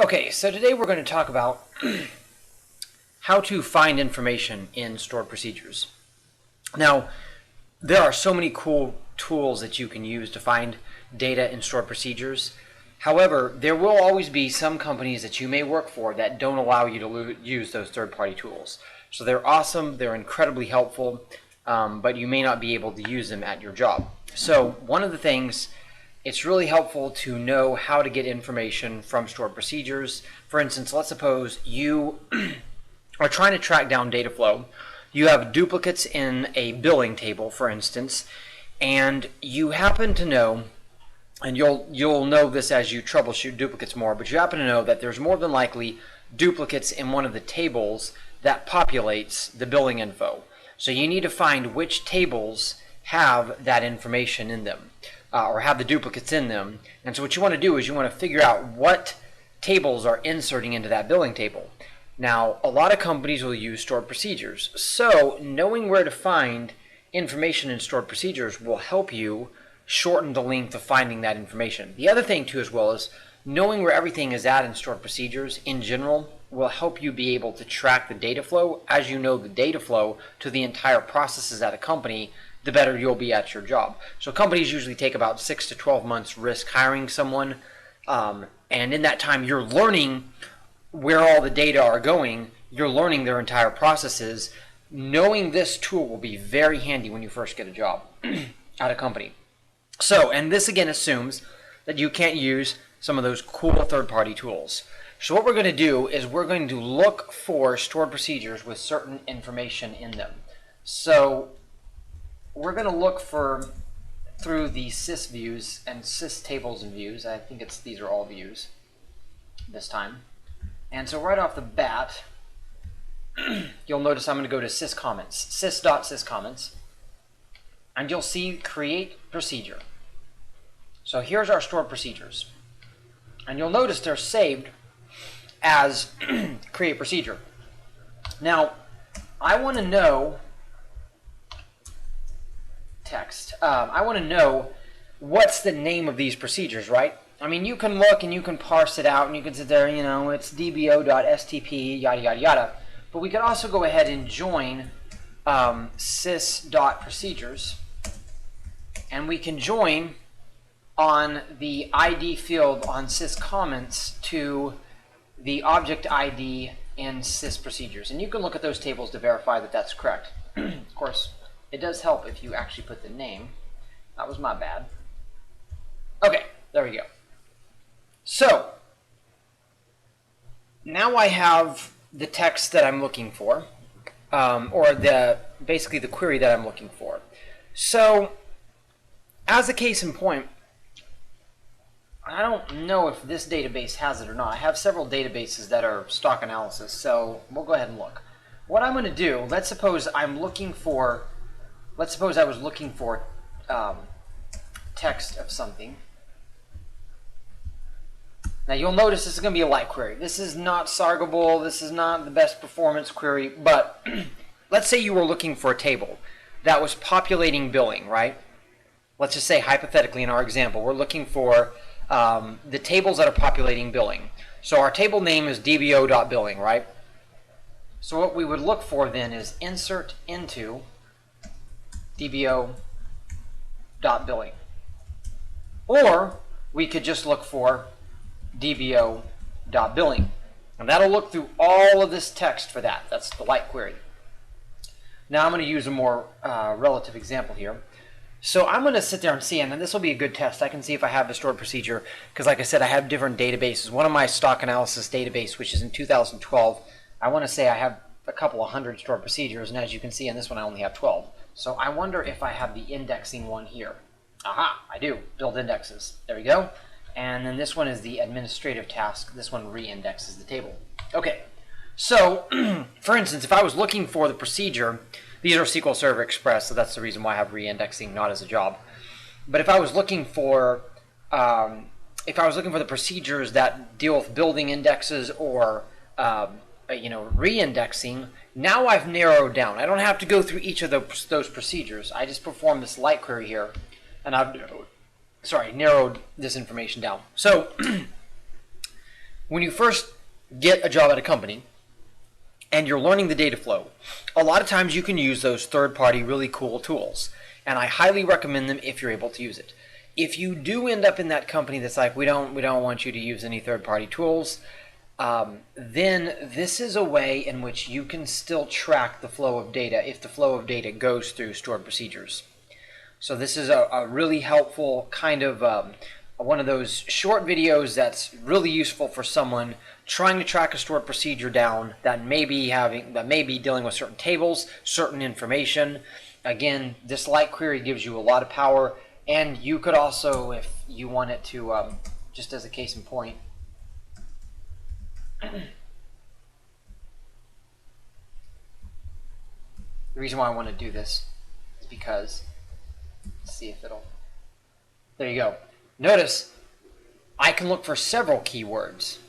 Okay, so today we're going to talk about how to find information in stored procedures. Now, there are so many cool tools that you can use to find data in stored procedures. However, there will always be some companies that you may work for that don't allow you to use those third-party tools. So they're awesome, they're incredibly helpful, but you may not be able to use them at your job. So one of the things, it's really helpful to know how to get information from stored procedures. For instance, let's suppose you are trying to track down data flow. You have duplicates in a billing table, for instance, and you happen to know, and you'll know this as you troubleshoot duplicates more, but you happen to know that there's more than likely duplicates in one of the tables that populates the billing info. So you need to find which tables have that information in them, or have the duplicates in them. And so what you want to do is you want to figure out what tables are inserting into that billing table. Now, a lot of companies will use stored procedures, so knowing where to find information in stored procedures will help you shorten the length of finding that information. The other thing too as well is knowing where everything is at in stored procedures in general will help you be able to track the data flow. As you know the data flow to the entire processes at a company, the better you'll be at your job. So companies usually take about 6 to 12 months risk hiring someone, and in that time you're learning where all the data are going, you're learning their entire processes. Knowing this tool will be very handy when you first get a job at a company. So, and this again assumes that you can't use some of those cool third-party tools. So what we're going to do is we're going to look for stored procedures with certain information in them. So we're going to look through the sys views and sys tables and views. I think these are all views this time. And so right off the bat, you'll notice I'm going to go to syscomments, sys.syscomments, and you'll see create procedure. So here's our stored procedures. And you'll notice they're saved as create procedure. Now, I want to know text. I want to know what's the name of these procedures, right? I mean, you can look and you can parse it out and you can sit there, it's dbo.stp, yada, yada, yada. But we could also go ahead and join sys.procedures, and we can join on the ID field on syscomments to the object ID in sysprocedures. And you can look at those tables to verify that that's correct. Of course, it does help if you actually put the name. That was my bad. Okay, there we go. So now I have the text that I'm looking for, or basically the query that I'm looking for. So as a case in point, I don't know if this database has it or not. I have several databases that are stock analysis, so we'll go ahead and look. What I'm going to do, let's suppose I was looking for text of something. Now you'll notice this is going to be a light query. This is not Sargable, this is not the best performance query, but let's say you were looking for a table that was populating billing, right? Let's just say hypothetically in our example, we're looking for the tables that are populating billing. So our table name is dbo.billing, right? So what we would look for then is insert into dbo.billing. Or we could just look for dbo.billing. And that'll look through all of this text for that. That's the light query. Now I'm going to use a more relative example here. So I'm going to sit there and see, and this will be a good test. I can see if I have the stored procedure, because like I said, I have different databases. One of my stock analysis database, which is in 2012, I want to say I have a couple of hundred stored procedures, and as you can see in this one I only have 12. So I wonder if I have the indexing one here. Aha, I do. Build indexes. There we go. And then this one is the administrative task. This one re-indexes the table. Okay, so for instance, if I was looking for the procedure, these are SQL Server Express, so that's the reason why I have re-indexing, not as a job. But if I was looking for the procedures that deal with building indexes or re-indexing, now I've narrowed down. I don't have to go through each of those procedures. I just perform this light query here, and I've narrowed this information down. So when you first get a job at a company and you're learning the data flow, a lot of times you can use those third-party really cool tools, and I highly recommend them if you're able to use it. If you do end up in that company that's like, we don't want you to use any third-party tools, then this is a way in which you can still track the flow of data if the flow of data goes through stored procedures. So this is a really helpful kind of one of those short videos that's really useful for someone trying to track a stored procedure down that may be dealing with certain tables, certain information. Again, this light query gives you a lot of power, and you could also, if you want it to, just as a case in point, the reason why I want to do this is because, let's see if it'll, there you go. Notice I can look for several keywords.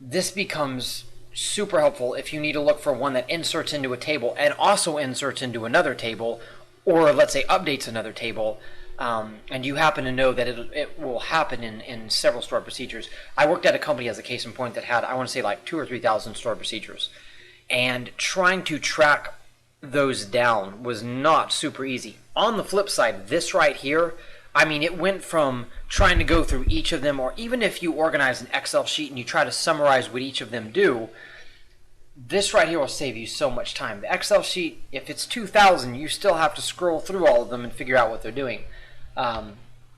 This becomes super helpful if you need to look for one that inserts into a table and also inserts into another table, or let's say updates another table, and you happen to know that it will happen in several stored procedures. I worked at a company as a case in point that had, I want to say, like 2,000 or 3,000 stored procedures, and trying to track those down was not super easy. On the flip side, this right here, I mean, it went from trying to go through each of them, or even if you organize an Excel sheet and you try to summarize what each of them do, this right here will save you so much time. The Excel sheet, if it's 2,000, you still have to scroll through all of them and figure out what they're doing.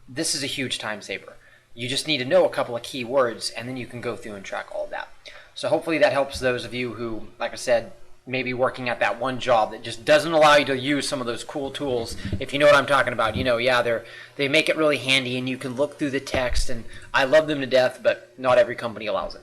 This is a huge time saver. You just need to know a couple of key words, and then you can go through and track all of that. So hopefully that helps those of you who, like I said, may be working at that one job that just doesn't allow you to use some of those cool tools. If you know what I'm talking about, you know, yeah, they make it really handy, and you can look through the text, and I love them to death, but not every company allows it.